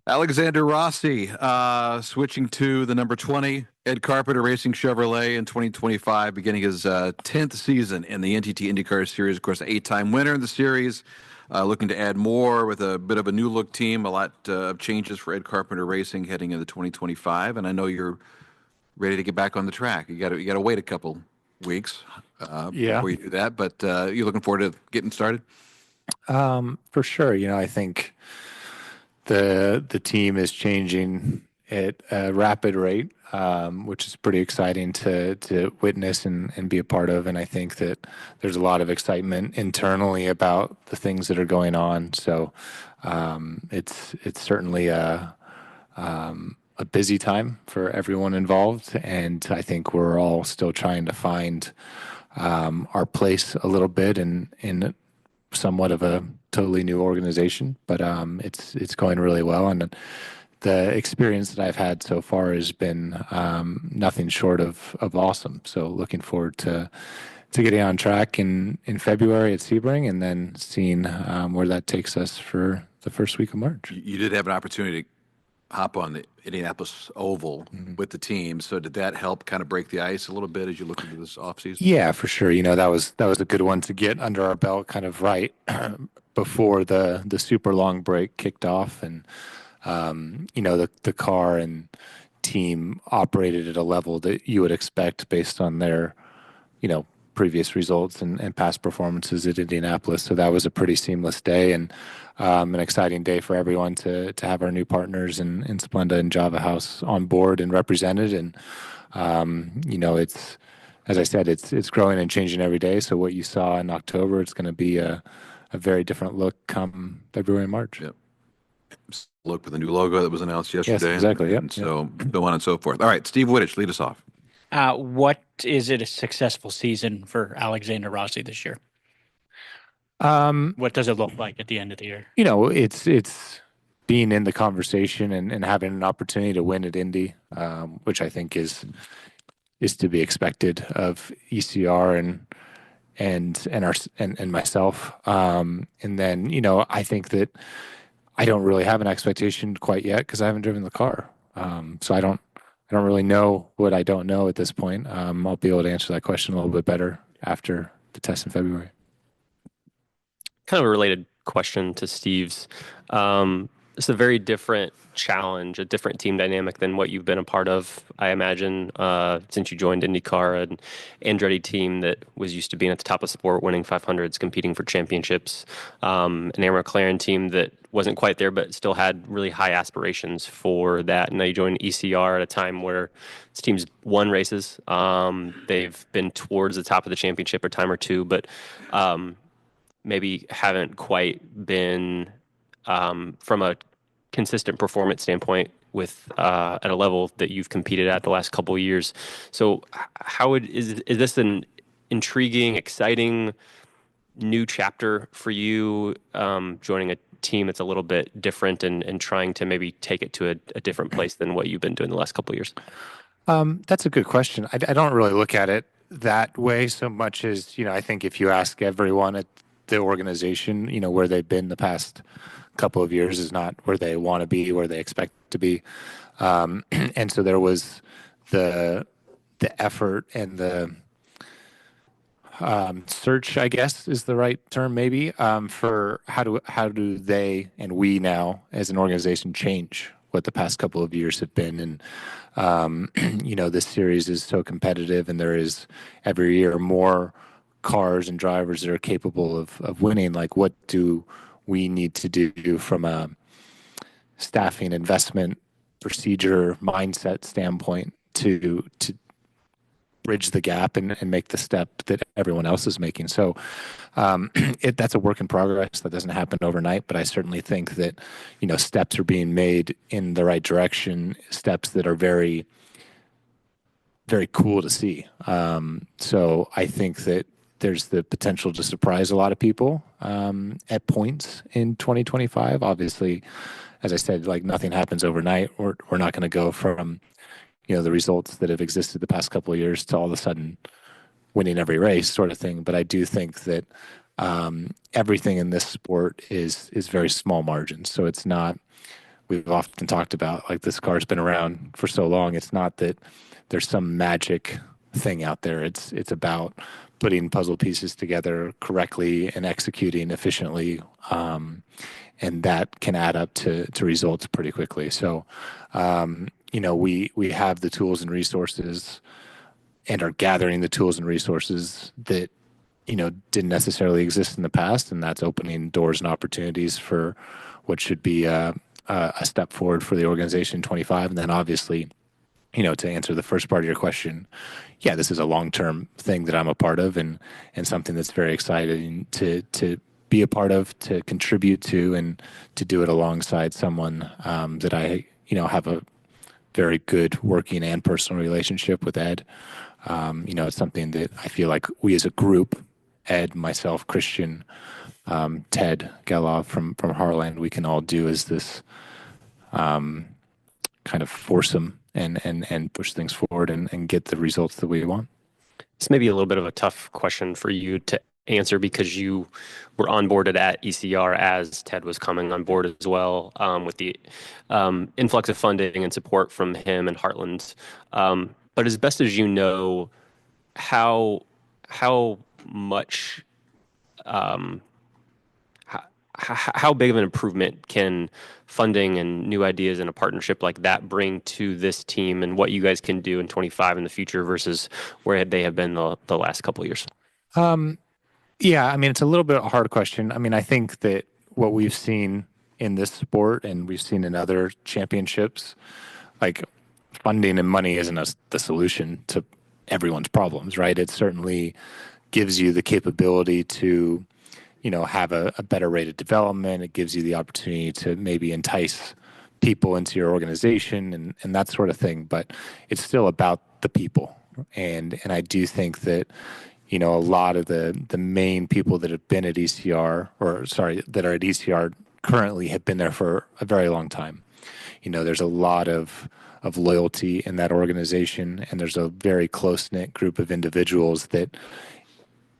Alexander Rossi, switching to the number 20, Ed Carpenter Racing Chevrolet in 2025, beginning his 10th season in the NTT INDYCAR Series. Of course, an eight-time winner in the series, looking to add more with a bit of a new look team, a lot of changes for Ed Carpenter Racing heading into 2025. And I know you're ready to get back on the track. You got to wait a couple weeks Yeah, before you do that, but you're looking forward to getting started. for sure. I think the team is changing at a rapid rate, which is pretty exciting to witness and be a part of. And I think that there's a lot of excitement internally about the things that are going on. So it's certainly a busy time for everyone involved, and I think we're all still trying to find our place a little bit in somewhat of a totally new organization, but it's going really well, and the experience that I've had so far has been nothing short of awesome. So looking forward to getting on track in February at Sebring, and then seeing where that takes us for the first week of March. You did have an opportunity to hop on the Indianapolis Oval with the team. So did that help kind of break the ice a little bit as you look into this offseason? Yeah, for sure. That was a good one to get under our belt, kind of right before the super long break kicked off, and the car and team operated at a level that you would expect based on their previous results and past performances at Indianapolis. So that was a pretty seamless day, and an exciting day for everyone to have our new partners in Splenda and Java House on board and represented. And it's, as I said, it's growing and changing every day. So what you saw in October, it's going to be a very different look come February and March. Yep. Look with the new logo that was announced yesterday. Yes, exactly. Yep. And so so on and so forth. All right, Steve Wittich, lead us off. What is it a successful season for Alexander Rossi this year? What does it look like at the end of the year? It's being in the conversation and having an opportunity to win at Indy, which I think is to be expected of ECR and myself. And then I think that I don't really have an expectation quite yet because I haven't driven the car. So I don't really know what I don't know at this point. I'll be able to answer that question a little bit better after the test in February. Kind of a related question to Steve's. It's a very different challenge, a different team dynamic than what you've been a part of, I imagine, since you joined IndyCar, an Andretti team that was used to being at the top of sport, winning 500s, competing for championships, an Air McLaren team that wasn't quite there but still had really high aspirations for that. And now you join ECR at a time where this team's won races. They've been towards the top of the championship a time or two, but maybe haven't quite been from a consistent performance standpoint with at a level that you've competed at the last couple of years. So is this an intriguing, exciting new chapter for you, joining a team that's a little bit different and trying to maybe take it to a different place than what you've been doing the last couple of years? That's a good question. I don't really look at it that way so much as, I think if you ask everyone at the organization, where they've been the past couple of years is not where they want to be, where they expect to be. And so there was the effort and the search, I guess is the right term, maybe, for how do they and we now as an organization change what the past couple of years have been. And this series is so competitive, and there is every year more cars and drivers that are capable of winning. Like, what do we need to do from a staffing, investment, procedure, mindset standpoint to bridge the gap and make the step that everyone else is making? So that's a work in progress. That doesn't happen overnight, but I certainly think that steps are being made in the right direction, steps that are very, very cool to see. So I think that there's the potential to surprise a lot of people at points in 2025. Obviously, as I said, like, nothing happens overnight. We're not going to go from the results that have existed the past couple of years to all of a sudden winning every race, sort of thing. But I do think that everything in this sport is very small margins. So it's not we've often talked about, like this car's been around for so long. It's not that there's some magic thing out there. It's about putting puzzle pieces together correctly and executing efficiently, and that can add up to results pretty quickly. So, we have the tools and resources, and are gathering the tools and resources that didn't necessarily exist in the past, and that's opening doors and opportunities for what should be a step forward for the organization in 25. And then obviously, to answer the first part of your question, yeah, this is a long-term thing that I'm a part of, and something that's very exciting to be a part of, to contribute to, and to do it alongside someone that I have a very good working and personal relationship with, Ed. It's something that I feel like we as a group, Ed, myself, Christian, Ted Gelov from Harland, we can all do is this kind of foursome and push things forward and get the results that we want. This may be a little bit of a tough question for you to answer because you were onboarded at ECR as Ted was coming on board as well, with the influx of funding and support from him and Heartland. But as best as you know, how much, how big of an improvement can funding and new ideas and a partnership like that bring to this team, and what you guys can do in 25 in the future versus where they have been the last couple of years? Yeah, I mean, it's a little bit of a hard question. I mean, I think that what we've seen in this sport and we've seen in other championships, like funding and money isn't the solution to everyone's problems, right? It certainly gives you the capability to, have a better rate of development. It gives you the opportunity to maybe entice people into your organization and that sort of thing. But it's still about the people. And I do think that, a lot of the main people that have been at ECR, that are at ECR currently have been there for a very long time. There's a lot of loyalty in that organization, and there's a very close-knit group of individuals that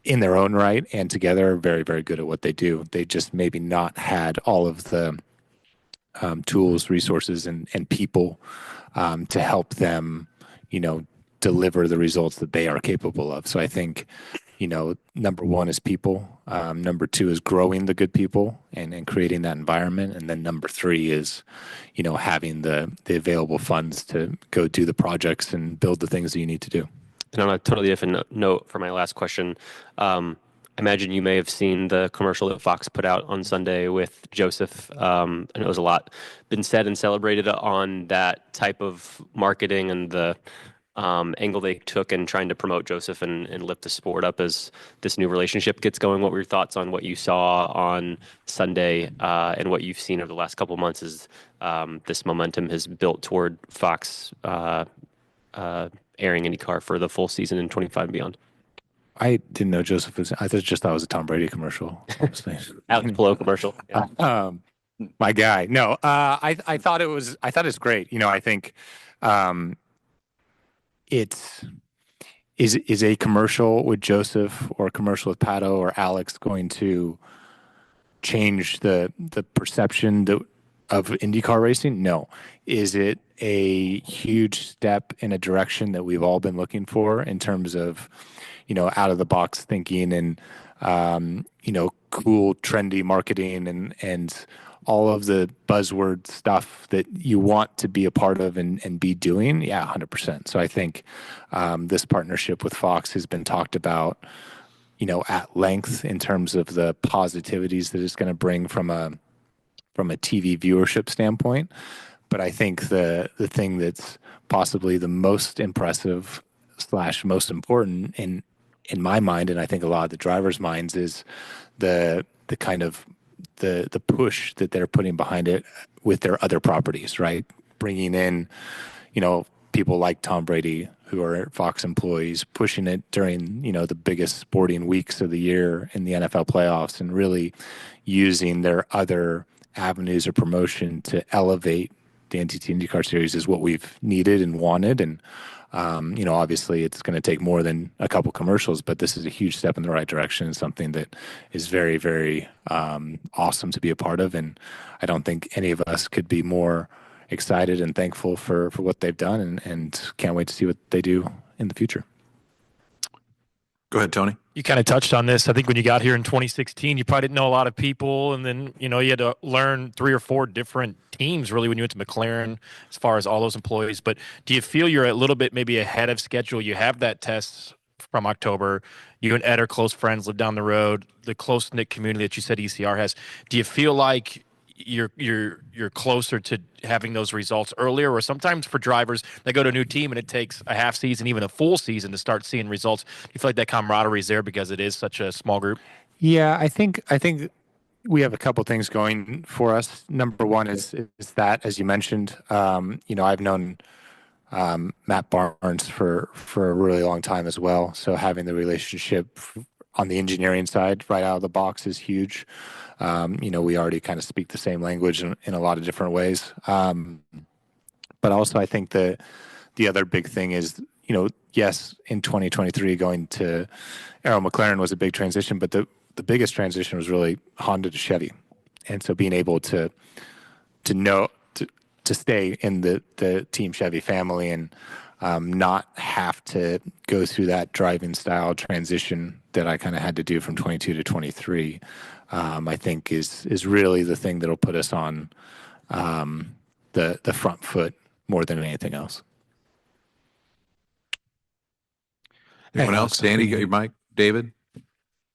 in their own right and together are very, very good at what they do. They just maybe not had all of the tools, resources, and people to help them, deliver the results that they are capable of. So I think, number one is people. Number two is growing the good people and creating that environment. And then number three is, having the available funds to go do the projects and build the things that you need to do. And on a totally different note for my last question, I imagine you may have seen the commercial that Fox put out on Sunday with Joseph. And it was a lot been said and celebrated on that type of marketing and the angle they took in trying to promote Joseph and lift the sport up as this new relationship gets going. What were your thoughts on what you saw on Sunday and what you've seen over the last couple of months as this momentum has built toward Fox airing IndyCar for the full season in 25 and beyond? I didn't know Joseph was. I just thought it was a Tom Brady commercial. Alex Palou commercial. Yeah. My guy. No, I thought it was. I thought it's great. I think is a commercial with Joseph or a commercial with Pato or Alex going to change the perception of IndyCar racing? No. Is it a huge step in a direction that we've all been looking for in terms of, out of the box thinking and, cool, trendy marketing and all of the buzzword stuff that you want to be a part of and be doing? Yeah, 100%. So I think this partnership with Fox has been talked about, at length in terms of the positivities that it's going to bring from a TV viewership standpoint. But I think the thing that's possibly the most impressive / most important in my mind, and I think a lot of the drivers' minds, is the kind of the push that they're putting behind it with their other properties, right? Bringing in, people like Tom Brady who are Fox employees, pushing it during, the biggest sporting weeks of the year in the NFL playoffs, and really using their other avenues of promotion to elevate the NTT IndyCar Series is what we've needed and wanted. And Obviously it's going to take more than a couple commercials, but this is a huge step in the right direction and something that is very, very awesome to be a part of. And I don't think any of us could be more excited and thankful for what they've done, and can't wait to see what they do in the future. Go ahead, Tony. You kind of touched on this. I think when you got here in 2016, you probably didn't know a lot of people. And then, you had to learn 3 or 4 different teams really when you went to McLaren as far as all those employees. But do you feel you're a little bit maybe ahead of schedule? You have that test from October. You and Ed are close friends, live down the road, the close-knit community that you said ECR has. Do you feel like you're closer to having those results earlier, or sometimes for drivers they go to a new team and it takes a half season, even a full season to start seeing results? Do you feel like that camaraderie is there because it is such a small group? Yeah, I think we have a couple things going for us. Number one is that, as you mentioned, I've known Matt Barnes for a really long time as well. So having the relationship on the engineering side right out of the box is huge. We already kind of speak the same language in a lot of different ways. But also I think the other big thing is, yes, in 2023 going to Arrow McLaren was a big transition, but the biggest transition was really Honda to Chevy. And so being able to stay in the Team Chevy family and not have to go through that driving style transition that I kind of had to do from 22 to 23, I think is really the thing that'll put us on the front foot more than anything else. Anyone else? Danny, you got your mic? David?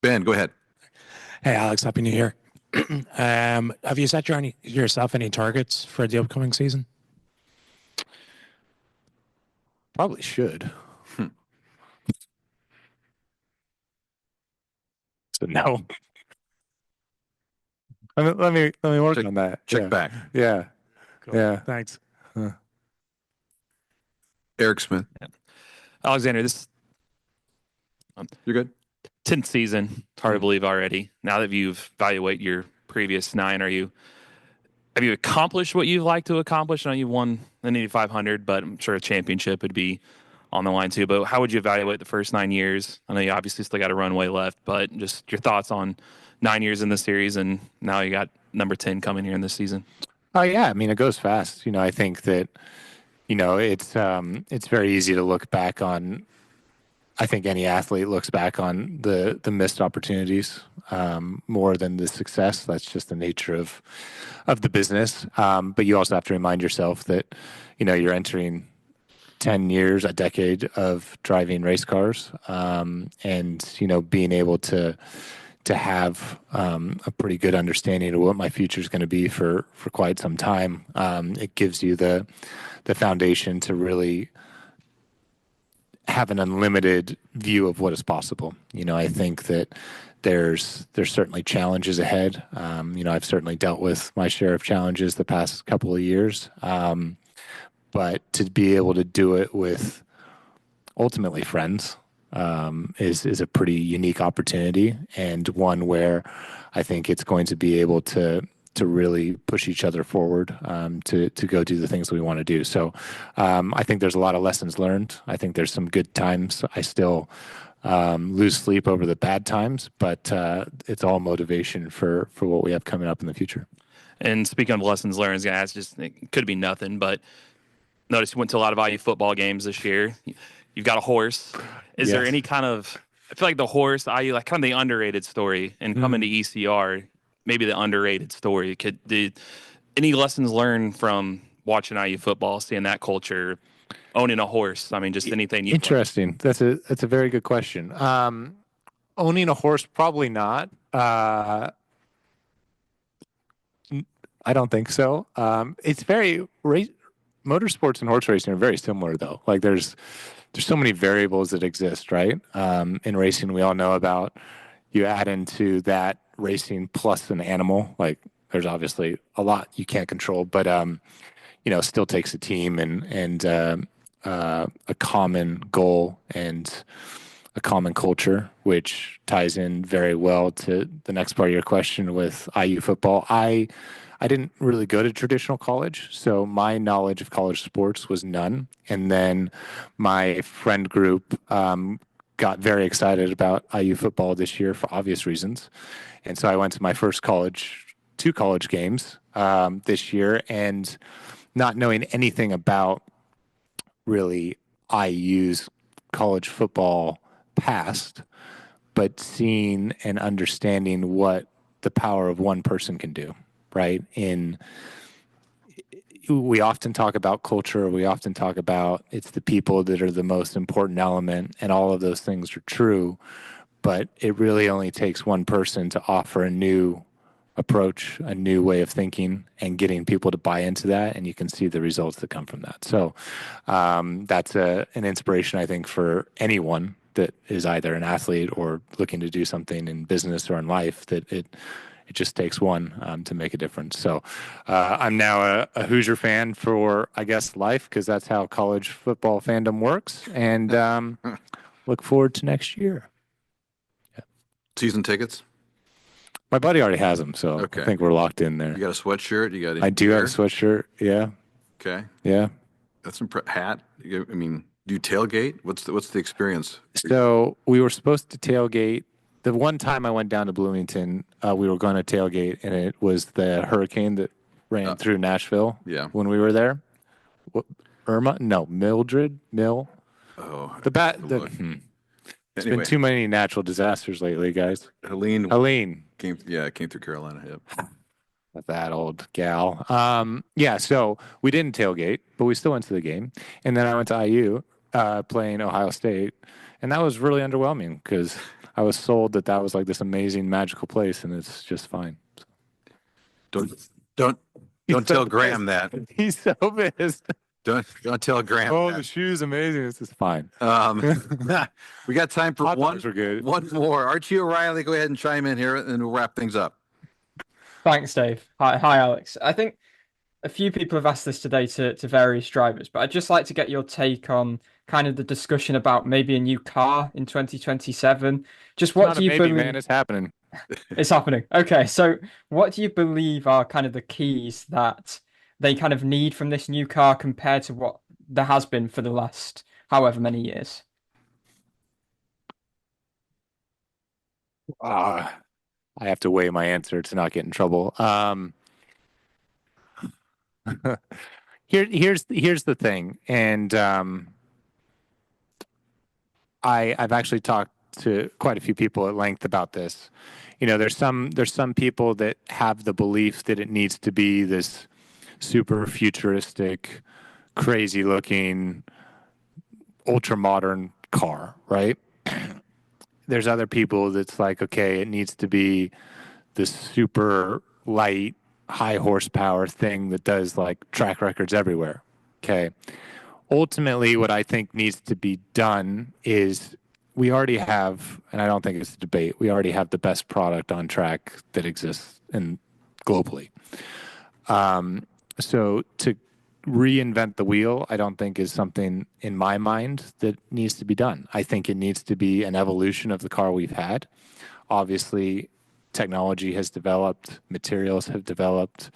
Ben, go ahead. Hey, Alex, Happy New Year. Have you set yourself any targets for the upcoming season? Probably should. So no. Let me work on that. Check back. Yeah. Cool. Yeah. Thanks. Eric Smith. Alexander, You're good? 10th season. Hard to believe already. Now that you've evaluated your previous 9, have you accomplished what you'd like to accomplish? I know you won the Indy 500, but I'm sure a championship would be on the line too. But how would you evaluate the first 9 years? I know you obviously still got a runway left, but just your thoughts on 9 years in the series, and now you got number 10 coming here in this season. Oh yeah, I mean it goes fast. I think that it's very easy to look back on. I think any athlete looks back on the missed opportunities more than the success. That's just the nature of the business. But you also have to remind yourself that you're entering 10 years, a decade of driving race cars, and being able to have a pretty good understanding of what my future is going to be for quite some time. It gives you the foundation to really have an unlimited view of what is possible. I think that there's certainly challenges ahead. I've certainly dealt with my share of challenges the past couple of years. But to be able to do it with ultimately friends is a pretty unique opportunity, and one where I think it's going to be able to really push each other forward to go do the things we want to do. So I think there's a lot of lessons learned. I think there's some good times. I still lose sleep over the bad times, but it's all motivation for what we have coming up in the future. And speaking of lessons learned, I was going to ask, it could be nothing, but notice you went to a lot of IU football games this year. You've got a horse. Is there any kind of, I feel like the horse, IU, like kind of the underrated story, and coming to ECR, maybe the underrated story. Any lessons learned from watching IU football, seeing that culture, owning a horse? I mean, just anything. Interesting. That's a very good question. Owning a horse, probably not. I don't think so. It's motorsports and horse racing are very similar, though. Like there's so many variables that exist, right? In racing, we all know about. You add into that racing plus an animal. Like there's obviously a lot you can't control, but still takes a team and a common goal and a common culture, which ties in very well to the next part of your question with IU football. I I didn't really go to traditional college, so my knowledge of college sports was none. And then my friend group got very excited about IU football this year for obvious reasons. And so I went to my first two college games this year, and not knowing anything about really IU's college football past, but seeing and understanding what the power of one person can do, right? We often talk about culture. We often talk about it's the people that are the most important element, and all of those things are true. But it really only takes one person to offer a new approach, a new way of thinking, and getting people to buy into that. And you can see the results that come from that. So that's an inspiration, I think, for anyone that is either an athlete or looking to do something in business or in life, that it just takes one to make a difference. So I'm now a Hoosier fan for, I guess, life, because that's how college football fandom works. And look forward to next year. Yeah. Season tickets? My buddy already has them, so Okay. I think we're locked in there. You got a sweatshirt? You got? I do have a sweatshirt. Yeah. Okay. Yeah. That's hat. I mean, do you tailgate? What's the experience? So we were supposed to tailgate. The one time I went down to Bloomington, we were going to tailgate, and it was the hurricane that ran through Nashville. Yeah. When we were there, Irma? No, Mildred. Mill. Oh, It's anyway, been too many natural disasters lately, guys. Helene came through Carolina. Yep. That old gal. Yeah, so we didn't tailgate, but we still went to the game. And then I went to IU playing Ohio State, and that was really underwhelming because I was sold that was like this amazing, magical place, and it's just fine. Don't tell Graham that. He's so pissed. Don't tell Graham. Oh, that. the shoe's amazing. This is fine. We got time for Hot one dogs were good. one more. Archie O'Reilly, go ahead and chime in here, and we'll wrap things up. Thanks, Dave. Hi, Alex. I think a few people have asked this today to various drivers, but I'd just like to get your take on kind of the discussion about maybe a new car in 2027. Just what do you believe? Man, it's happening. It's happening. Okay, so what do you believe are kind of the keys that they kind of need from this new car compared to what there has been for the last however many years? I have to weigh my answer to not get in trouble. Here's the thing, and I've actually talked to quite a few people at length about this. You know, there's some people that have the belief that it needs to be this super futuristic, crazy looking, ultra modern car, right? There's other people that's like, okay, it needs to be this super light, high horsepower thing that does like track records everywhere. Okay. Ultimately, what I think needs to be done is we already have, and I don't think it's a debate, we already have the best product on track that exists globally. So to reinvent the wheel, I don't think is something in my mind that needs to be done. I think it needs to be an evolution of the car we've had. Obviously, technology has developed, materials have developed.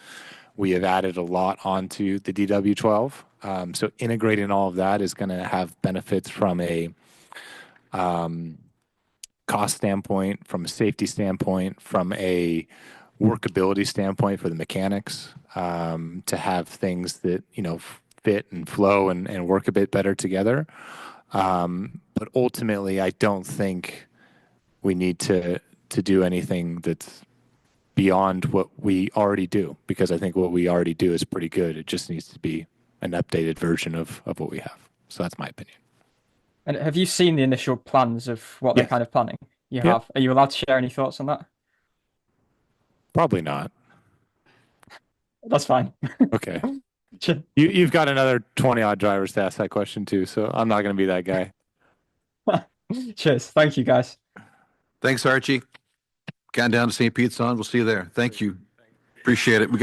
We have added a lot onto the DW12. So integrating all of that is going to have benefits from a cost standpoint, from a safety standpoint, from a workability standpoint for the mechanics, to have things that, you know, fit and flow and work a bit better together. But ultimately, I don't think we need to do anything that's beyond what we already do, because I think what we already do is pretty good. It just needs to be an updated version of what we have. So that's my opinion. And have you seen the initial plans of what they're kind of planning? You have. Are you allowed to share any thoughts on that? Probably not. That's fine. Okay. You've got another 20 odd drivers to ask that question too, so I'm not going to be that guy. Cheers. Thank you, guys. Thanks, Archie. Counting down to St. Pete's on. We'll see you there. Thank you. Appreciate it.